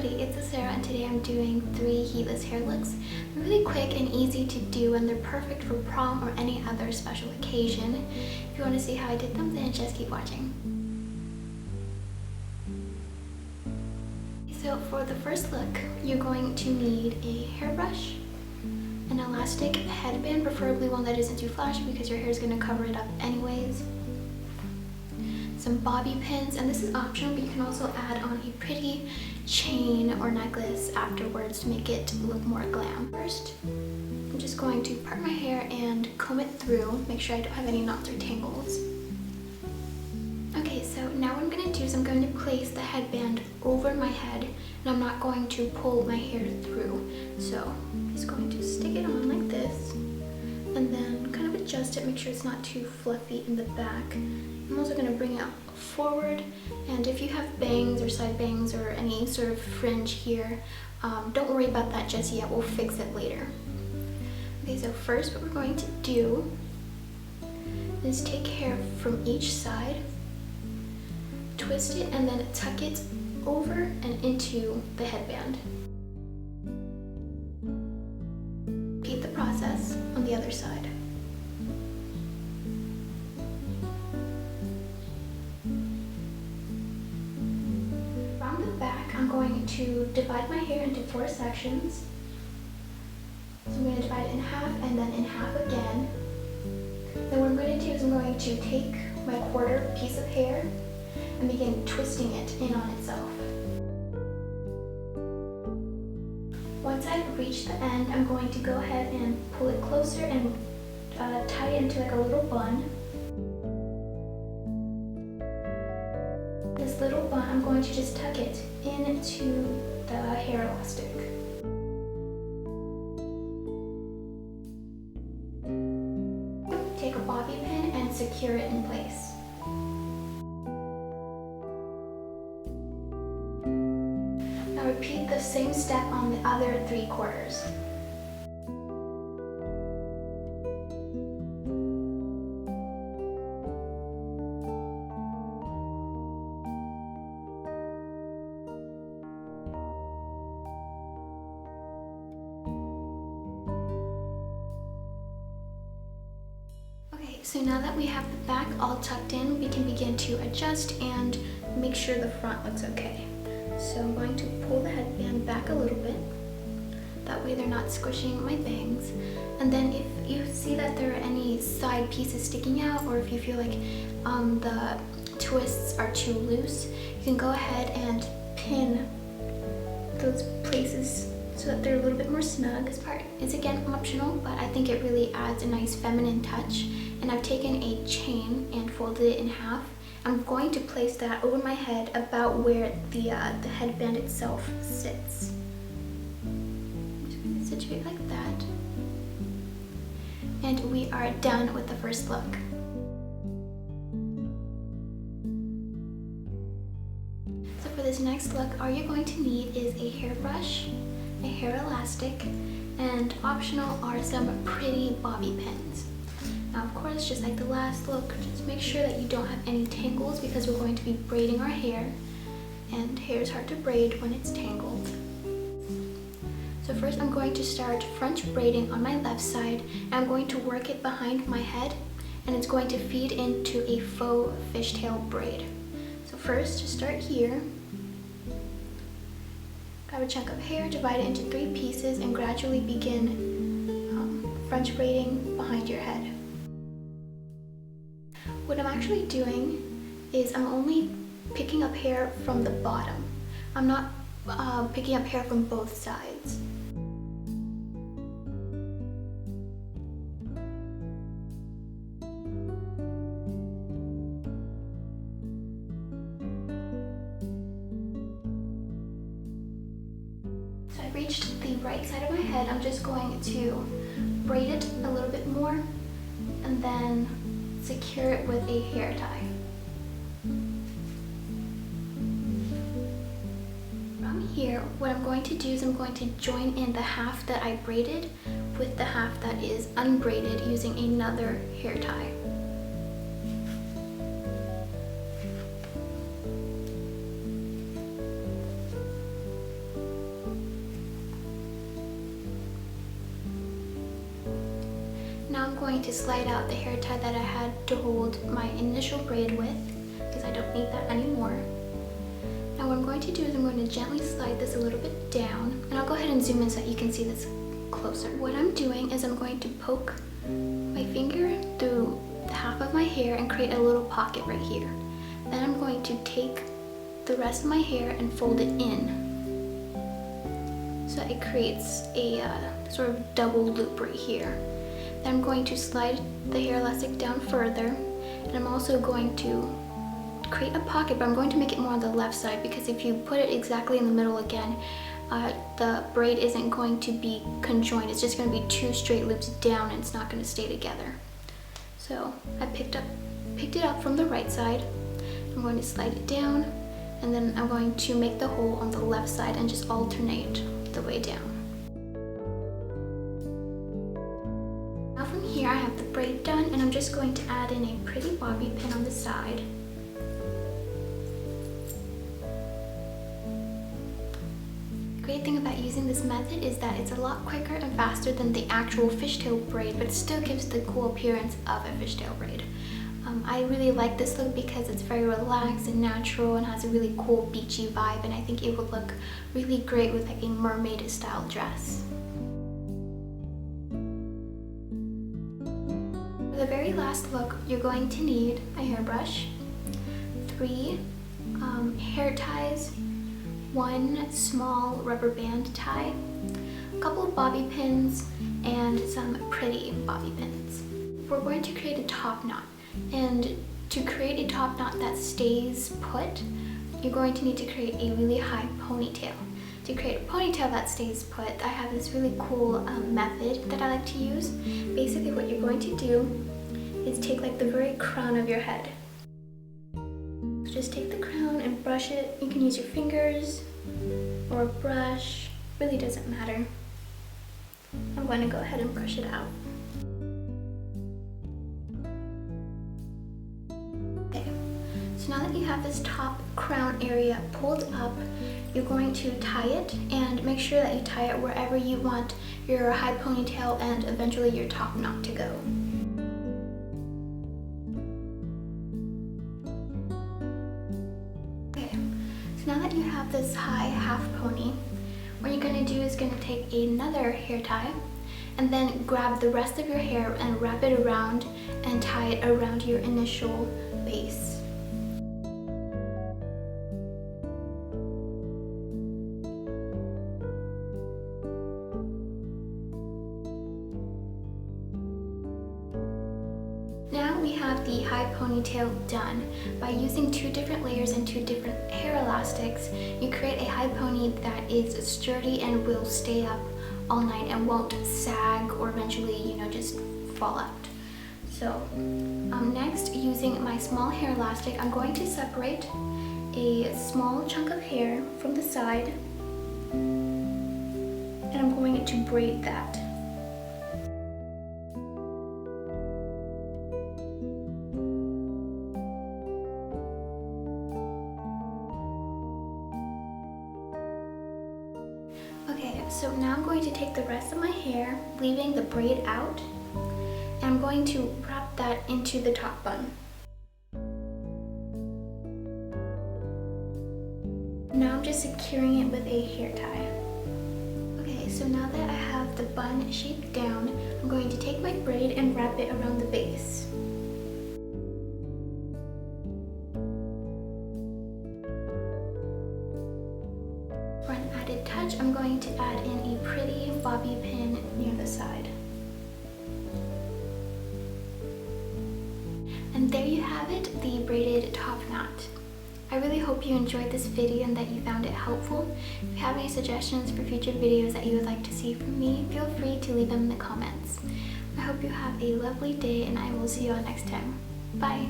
everybody, it's Lucero and today I'm doing 3 heatless hair looks. They're really quick and easy to do and they're perfect for prom or any other special occasion. If you want to see how I did them, then just keep watching. So for the first look, you're going to need a hairbrush, an elastic headband, preferably one that isn't too flashy because your hair is going to cover it up anyways. Some bobby pins, and this is optional, but you can also add on a pretty chain or necklace afterwards to make it look more glam. First, I'm just going to part my hair and comb it through, make sure I don't have any knots or tangles. Okay, so now what I'm going to do is I'm going to place the headband over my head, and I'm not going to pull my hair through. So I'm just going to stick it on like this, and then kind of adjust it, make sure it's not too fluffy in the back. I'm also going to bring it forward, and if you have bangs or side bangs or any sort of fringe here, don't worry about that just yet, we'll fix it later. Okay, so first what we're going to do is take hair from each side, twist it, and then tuck it over and into the headband. Repeat the process on the other side. From the back, I'm going to divide my hair into 4 sections. So I'm going to divide it in half and then in half again. Then what I'm going to do is I'm going to take my quarter piece of hair and begin twisting it in on itself. Once I've reached the end, I'm going to go ahead and pull it closer and tie it into like a little bun. This little bun, I'm going to just tuck it into the hair elastic. Take a bobby pin and secure it in place. Now repeat the same step on the other 3 quarters. Okay, so now that we have the back all tucked in, we can begin to adjust and make sure the front looks okay. So I'm going to pull the headband back a little bit. That way they're not squishing my bangs. And then if you see that there are any side pieces sticking out, or if you feel like the twists are too loose, you can go ahead and pin those places so that they're a little bit more snug. This part is again optional, but I think it really adds a nice feminine touch. And I've taken a chain and folded it in half. I'm going to place that over my head about where the headband itself sits. I'm just going to situate like that. And we are done with the first look. So for this next look, all you're going to need is a hairbrush, a hair elastic, and optional are some pretty bobby pins. Now of course, just like the last look, just make sure that you don't have any tangles because we're going to be braiding our hair, and hair is hard to braid when it's tangled. So first I'm going to start French braiding on my left side, and I'm going to work it behind my head, and it's going to feed into a faux fishtail braid. So first, just start here. Grab a chunk of hair, divide it into 3 pieces, and gradually begin French braiding behind your head. What I'm actually doing is I'm only picking up hair from the bottom. I'm not picking up hair from both sides. So I've reached the right side of my head. I'm just going to braid it a little bit more and then secure it with a hair tie. From here, what I'm going to do is I'm going to join in the half that I braided with the half that is unbraided using another hair tie. going to slide out the hair tie that I had to hold my initial braid with, because I don't need that anymore. Now what I'm going to do is I'm going to gently slide this a little bit down, and I'll go ahead and zoom in so that you can see this closer. What I'm doing is I'm going to poke my finger through half of my hair and create a little pocket right here. Then I'm going to take the rest of my hair and fold it in, so it creates a sort of double loop right here. Then I'm going to slide the hair elastic down further, and I'm also going to create a pocket, but I'm going to make it more on the left side, because if you put it exactly in the middle again, the braid isn't going to be conjoined. It's just going to be two straight loops down and it's not going to stay together. So I picked it up from the right side. I'm going to slide it down, and then I'm going to make the hole on the left side and just alternate the way down. Now from here I have the braid done, and I'm just going to add in a pretty bobby pin on the side. The great thing about using this method is that it's a lot quicker and faster than the actual fishtail braid, but it still gives the cool appearance of a fishtail braid. I really like this look because it's very relaxed and natural and has a really cool beachy vibe, and I think it would look really great with like a mermaid style dress. For the very last look, you're going to need a hairbrush, 3 hair ties, 1 small rubber band tie, a couple of bobby pins, and some pretty bobby pins. We're going to create a top knot, and to create a top knot that stays put, you're going to need to create a really high ponytail. To create a ponytail that stays put, I have this really cool method that I like to use. Basically what you're going to do is take like the very crown of your head. Just take the crown and brush it. You can use your fingers or a brush, really doesn't matter. I'm going to go ahead and brush it out. Okay, so now that you have this top crown area pulled up, you're going to tie it, and make sure that you tie it wherever you want your high ponytail and eventually your top knot to go. So now that you have this high half pony, what you're going to do is going to take another hair tie and then grab the rest of your hair and wrap it around and tie it around your initial base. Now we have the high ponytail done. By using 2 different layers and 2 different hair elastics, you create a high pony that is sturdy and will stay up all night and won't sag or eventually, just fall out. So next, using my small hair elastic, I'm going to separate a small chunk of hair from the side, and I'm going to braid that. Okay, so now I'm going to take the rest of my hair, leaving the braid out, and I'm going to wrap that into the top bun. Now I'm just securing it with a hair tie. Okay, so now that I have the bun shaped down, I'm going to take my braid and wrap it around the base. For an added touch, I'm going to add in a pretty bobby pin near the side. And there you have it, the braided top knot. I really hope you enjoyed this video and that you found it helpful. If you have any suggestions for future videos that you would like to see from me, feel free to leave them in the comments. I hope you have a lovely day, and I will see you all next time. Bye!